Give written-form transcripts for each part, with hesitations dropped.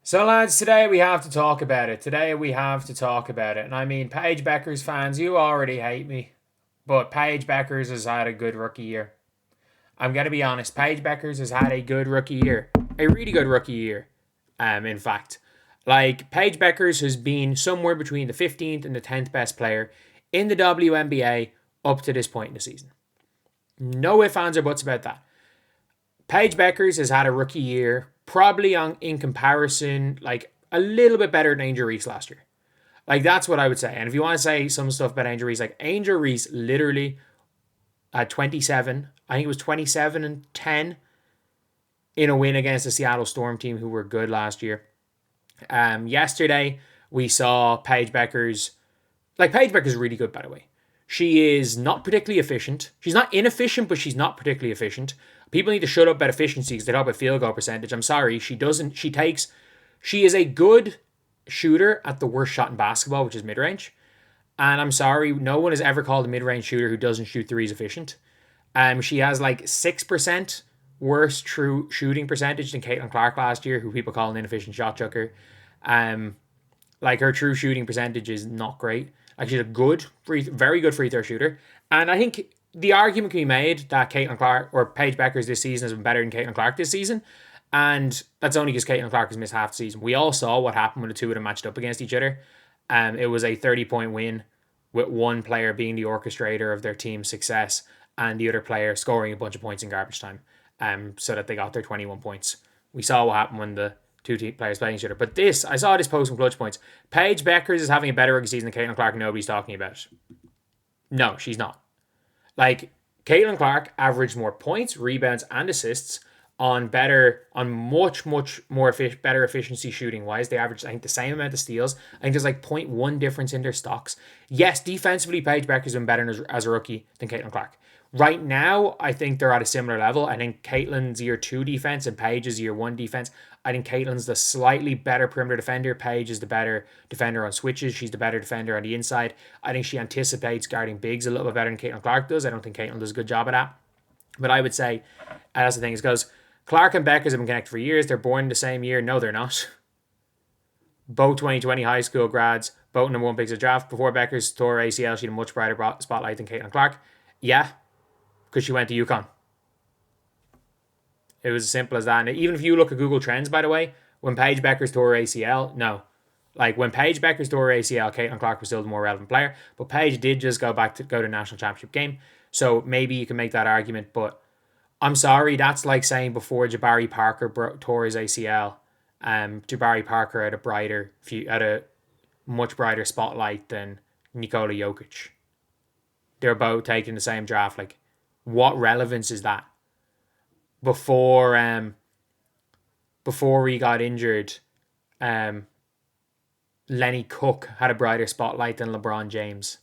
So, lads, today we have to talk about it. And I mean, Paige Bueckers fans, you already hate me, but Paige Bueckers has had a good rookie year. I'm going to be honest, Paige Bueckers has had a good rookie year. A really good rookie year, in fact. Like, Paige Bueckers has been somewhere between the 15th and the 10th best player in the WNBA up to this point in the season. No ifs, ands, or buts about that. Paige Bueckers has had a rookie year, probably in comparison, like a little bit better than Angel Reese last year. Like that's what I would say. And if you want to say some stuff about Angel Reese, like Angel Reese literally at 27, I think it was 27 and 10 in a win against the Seattle Storm team who were good last year. Yesterday we saw Paige Bueckers. Like Paige Bueckers is really good, by the way. She is not particularly efficient. She's not inefficient, but she's not particularly efficient. People need to shut up about efficiency because they talk about field goal percentage. I'm sorry, she doesn't. She is a good shooter at the worst shot in basketball, which is mid range. And I'm sorry, no one has ever called a mid range shooter who doesn't shoot threes efficient. She has like 6% worse true shooting percentage than Caitlin Clark last year, who people call an inefficient shot chucker. Like her true shooting percentage is not great. Like she's a very good free throw shooter. And I think the argument can be made that Caitlin Clark or Paige Bueckers this season has been better than Caitlin Clark this season. And that's only because Caitlin Clark has missed half the season. We all saw what happened when the two of them matched up against each other. It was a 30-point win with one player being the orchestrator of their team's success and the other player scoring a bunch of points in garbage time so that they got their 21 points. We saw what happened when the two players playing each other. But I saw this post from Clutch Points. Paige Bueckers is having a better rookie season than Caitlin Clark. Nobody's talking about it. No, she's not. Like, Caitlin Clark averaged more points, rebounds, and assists on much more better efficiency shooting wise. They averaged, I think, the same amount of steals. I think there's like 0.1 difference in their stocks. Yes, defensively, Paige Bueckers has been better as a rookie than Caitlin Clark. Right now, I think they're at a similar level. I think Caitlin's year 2 defense and Paige's year 1 defense. I think Caitlin's the slightly better perimeter defender. Paige is the better defender on switches. She's the better defender on the inside. I think she anticipates guarding bigs a little bit better than Caitlin Clark does. I don't think Caitlin does a good job of that. But I would say, that's the thing, is because Clark and Bueckers have been connected for years. They're born the same year. No, they're not. Both 2020 high school grads, both number 1 picks of draft. Before Bueckers tore ACL, she had a much brighter spotlight than Caitlin Clark. Yeah, because she went to UConn. It was as simple as that. And even if you look at Google Trends, by the way, when Paige Bueckers tore ACL, no. Like when Paige Bueckers tore ACL, Caitlin Clark was still the more relevant player. But Paige did just go to national championship game. So maybe you can make that argument. But I'm sorry, that's like saying before Jabari Parker tore his ACL, Jabari Parker had a much brighter spotlight than Nikola Jokic. They're both taking the same draft. Like, what relevance is that? Before he got injured, Lenny Cook had a brighter spotlight than LeBron James.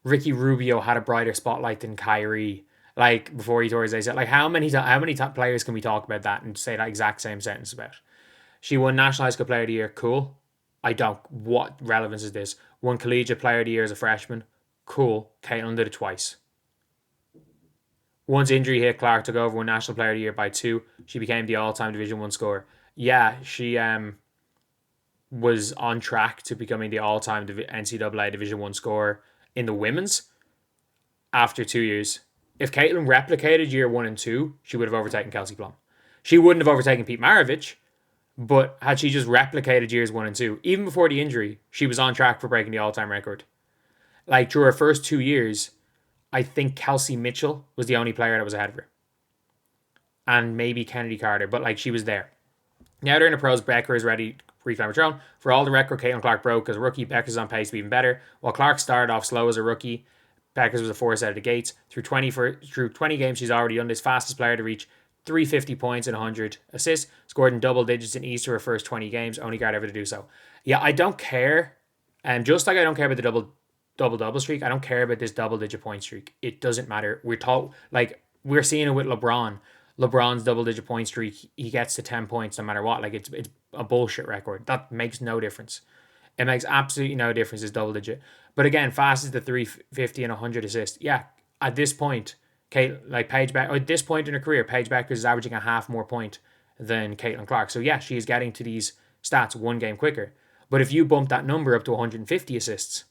Ricky Rubio had a brighter spotlight than Kyrie. Like before he tore his ACL. Like how many top players can we talk about that and say that exact same sentence about? She won National High School Player of the Year. Cool. I don't. What relevance is this? Won Collegiate Player of the Year as a freshman. Cool. Caitlin did it twice. Once injury hit, Clark took over, won National Player of the Year by 2. She became the all-time Division 1 scorer. Yeah, she was on track to becoming the all-time NCAA Division 1 scorer in the women's after 2 years. If Caitlin replicated year 1 and 2, she would have overtaken Kelsey Plum. She wouldn't have overtaken Pete Maravich, but had she just replicated years 1 and 2, even before the injury, she was on track for breaking the all-time record. Like, through her first 2 years, I think Kelsey Mitchell was the only player that was ahead of her. And maybe Kennedy Carter, but like she was there. Now they're in the pros, Becker is ready to reclaim her throne. For all the record Caitlin Clark broke as a rookie, Becker's on pace to be even better. While Clark started off slow as a rookie, Beckers was a force out of the gates. Through 20 games, she's already done this. Fastest player to reach 350 points and 100 assists. Scored in double digits in each of her first 20 games. Only guard ever to do so. Yeah, I don't care. And just like I don't care about the double streak, I don't care about this double-digit point streak. It doesn't matter. We're seeing it with LeBron. LeBron's double-digit point streak, he gets to 10 points no matter what. Like, it's a bullshit record. That makes no difference. It makes absolutely no difference, it's double-digit. But again, fastest to 350 and 100 assists. Yeah, at this point, at this point in her career, Paige Bueckers is averaging a half more point than Caitlin Clark. So yeah, she is getting to these stats one game quicker. But if you bump that number up to 150 assists,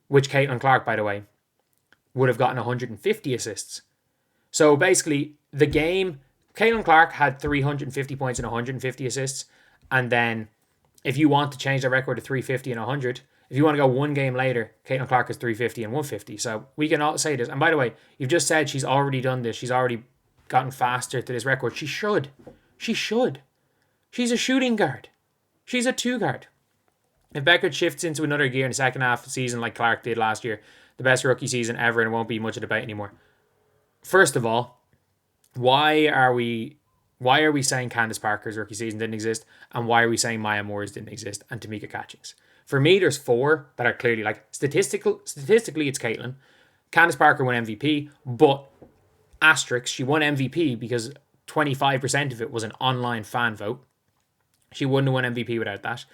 which Caitlin Clark, by the way, would have gotten 150 assists. So basically, the game, Caitlin Clark had 350 points and 150 assists. And then if you want to change the record to 350 and 100, if you want to go one game later, Caitlin Clark is 350 and 150. So we can all say this. And by the way, you've just said she's already done this. She's already gotten faster to this record. She should. She should. She's a shooting guard. She's a 2 guard. If Bueckers shifts into another gear in the second half of the season like Clark did last year, the best rookie season ever, and it won't be much of a debate anymore. First of all, why are we saying Candace Parker's rookie season didn't exist, and why are we saying Maya Moore's didn't exist and Tamika Catchings? For me, there's 4 that are clearly, like, statistically it's Caitlin. Candace Parker won MVP, but asterisk, she won MVP because 25% of it was an online fan vote. She wouldn't have won MVP without that.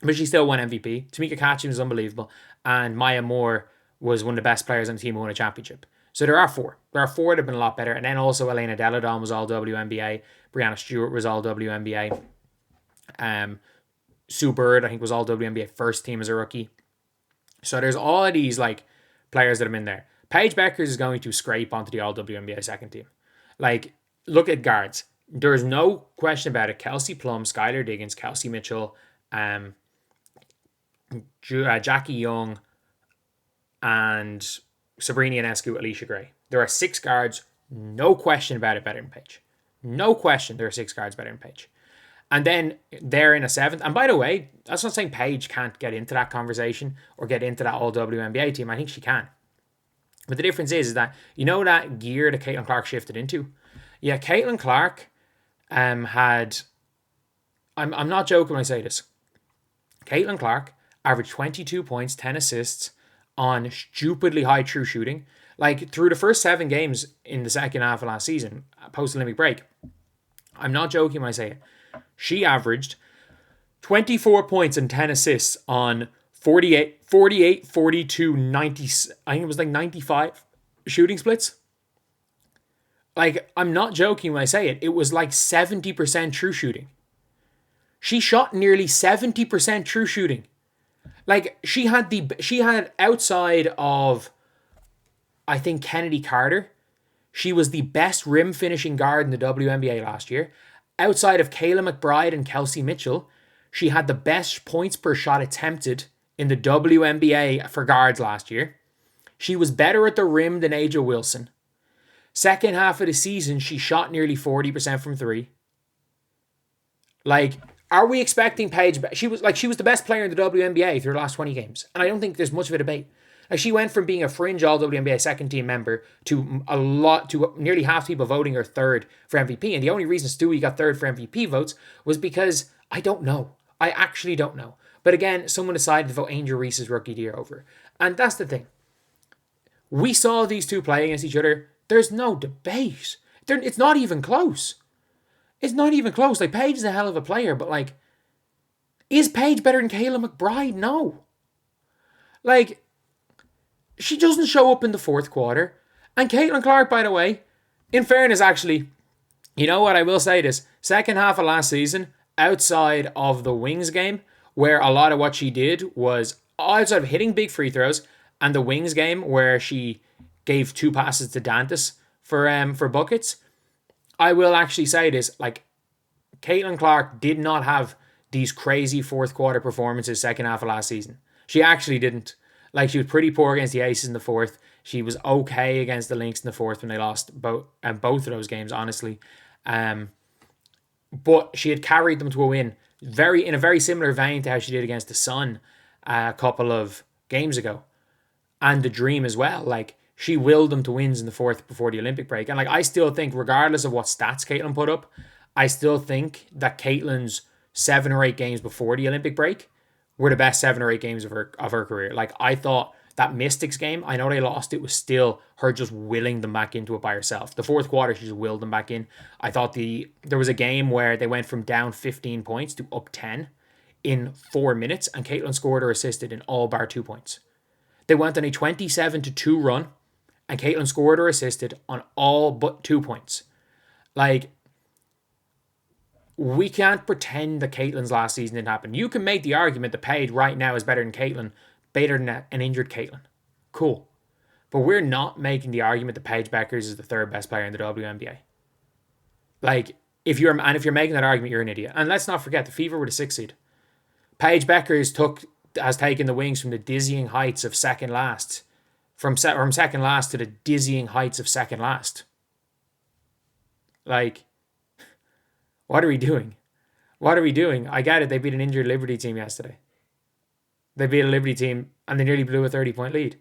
But she still won MVP. Tamika Catchings was unbelievable. And Maya Moore was one of the best players on the team who won a championship. So there are 4. There are 4 that have been a lot better. And then also Elena Deladon was all WNBA. Breanna Steward was all WNBA. Sue Bird, I think, was all WNBA first team as a rookie. So there's all of these like players that have been there. Paige Bueckers is going to scrape onto the all WNBA second team. Like, look at guards. There's no question about it. Kelsey Plum, Skylar Diggins, Kelsey Mitchell, Jackie Young, and Sabrina Ionescu, Alicia Gray. There are 6 guards, no question about it, better than Paige. No question there are 6 guards better than Paige. And then they're in a 7th. And by the way, that's not saying Paige can't get into that conversation or get into that all WNBA team. I think she can. But the difference is that, you know that gear that Caitlin Clark shifted into? Yeah, Caitlin Clark had... I'm not joking when I say this. Caitlin Clark averaged 22 points, 10 assists on stupidly high true shooting. Like, through the first 7 games in the second half of last season, post-Olympic break, I'm not joking when I say it. She averaged 24 points and 10 assists on 48, 42, 90, I think it was like 95 shooting splits. Like, I'm not joking when I say it. It was like 70% true shooting. She shot nearly 70% true shooting. Like, she had outside of, I think, Kennedy Carter, she was the best rim finishing guard in the WNBA last year. Outside of Kayla McBride and Kelsey Mitchell, she had the best points per shot attempted in the WNBA for guards last year. She was better at the rim than Angel Wilson. Second half of the season, she shot nearly 40% from 3. Like, are we expecting Paige? She was the best player in the WNBA through the last 20 games. And I don't think there's much of a debate. Like, she went from being a fringe all-WNBA second-team member to nearly half people voting her third for MVP. And the only reason Stewie got third for MVP votes was because, I don't know. I actually don't know. But again, someone decided to vote Angel Reese's rookie of the year over. And that's the thing. We saw these 2 play against each other. There's no debate. It's not even close. It's not even close. Like, Paige is a hell of a player, but, like, is Paige better than Kayla McBride? No. Like, she doesn't show up in the 4th quarter. And Caitlin Clark, by the way, in fairness, actually, you know what, I will say this. Second half of last season, outside of the Wings game, where a lot of what she did was outside of hitting big free throws, and the Wings game where she gave 2 passes to Dantas for buckets, I will actually say this, like, Caitlin Clark did not have these crazy 4th quarter performances second half of last season. She actually didn't. Like, she was pretty poor against the Aces in the 4th. She was okay against the Lynx in the 4th when they lost both of those games, honestly. But she had carried them to a win in a very similar vein to how she did against the Sun a couple of games ago. And the Dream as well. Like, she willed them to wins in the 4th before the Olympic break. And, like, I still think, regardless of what stats Caitlin put up, I still think that Caitlin's 7 or 8 games before the Olympic break were the best 7 or 8 games of her career. Like, I thought that Mystics game, I know they lost, it was still her just willing them back into it by herself. The 4th quarter, she just willed them back in. I thought there was a game where they went from down 15 points to up 10 in 4 minutes, and Caitlin scored or assisted in all bar 2 points. They went on a 27-2 run, and Caitlin scored or assisted on all but 2 points. Like, we can't pretend that Caitlin's last season didn't happen. You can make the argument that Paige right now is better than Caitiln, better than an injured Caitlin. Cool. But we're not making the argument that Paige Bueckers is the third best player in the WNBA. Like, if you're making that argument, you're an idiot. And let's not forget, the Fever were the 6th seed. Paige Bueckers has taken the wings from the dizzying heights of second last, from second last to the dizzying heights of second last. Like, what are we doing? What are we doing? I get it. They beat an injured Liberty team yesterday. They beat a Liberty team and they nearly blew a 30-point lead.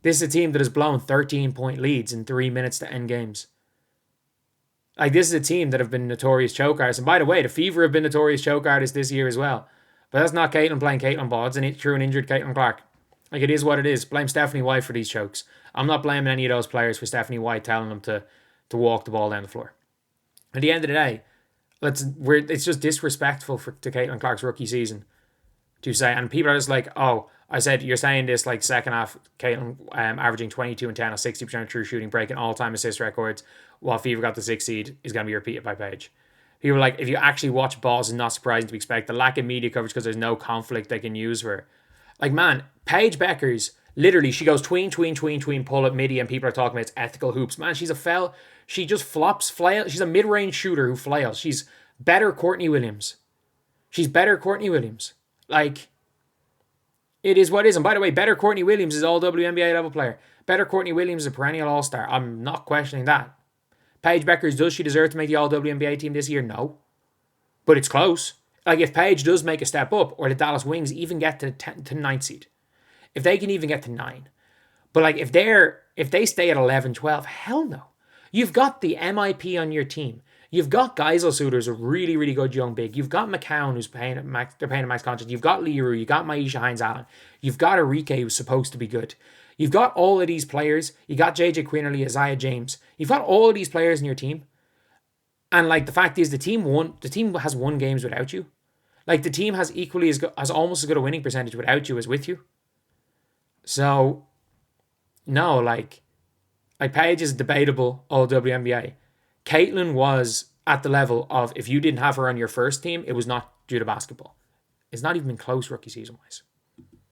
This is a team that has blown 13-point leads in 3 minutes to end games. Like, this is a team that have been notorious choke artists. And by the way, the Fever have been notorious choke artists this year as well. But that's not Caitiln playing Caitlin ball. It's through an injured Caitlin Clark. Like, it is what it is. Blame Stephanie White for these chokes. I'm not blaming any of those players for Stephanie White telling them to walk the ball down the floor. At the end of the day, it's just disrespectful to Caitlin Clark's rookie season to say, and people are just like, oh, I said, you're saying this like second half, Caitlin averaging 22 and 10 on 60% true shooting, breaking all-time assist records, while Fever got the 6th seed, is going to be repeated by Paige. People are like, if you actually watch balls, it's not surprising to expect the lack of media coverage because there's no conflict they can use for her. Like, man, Paige Bueckers, literally, she goes tween, pull up midi, and people are talking about it's ethical hoops. Man, she's a fell. She just flops, flails. She's a mid-range shooter who flails. She's better Courtney Williams. Like, it is what it is. And by the way, better Courtney Williams is all WNBA level player. Better Courtney Williams is a perennial all-star. I'm not questioning that. Paige Bueckers, does she deserve to make the all WNBA team this year? No. But it's close. Like, if Paige does make a step up, or the Dallas Wings even get to 9th seed, if they can even get to 9. But like, if they stay at 11, 12, hell no. You've got the MIP on your team. You've got Geisel Suitors, a really, really good young big. You've got McCown, who's paying a max contract. You've got Leroux. You've got Maisha Hines-Allen. You've got Enrique, who's supposed to be good. You've got all of these players. You got JJ Quinterly, Isaiah James. You've got all of these players in your team. And like, the fact is, the team has won games without you. Like, the team has almost as good a winning percentage without you as with you. So, no, like Paige is debatable all WNBA. Caitlin was at the level of, if you didn't have her on your first team, it was not due to basketball. It's not even been close rookie season wise.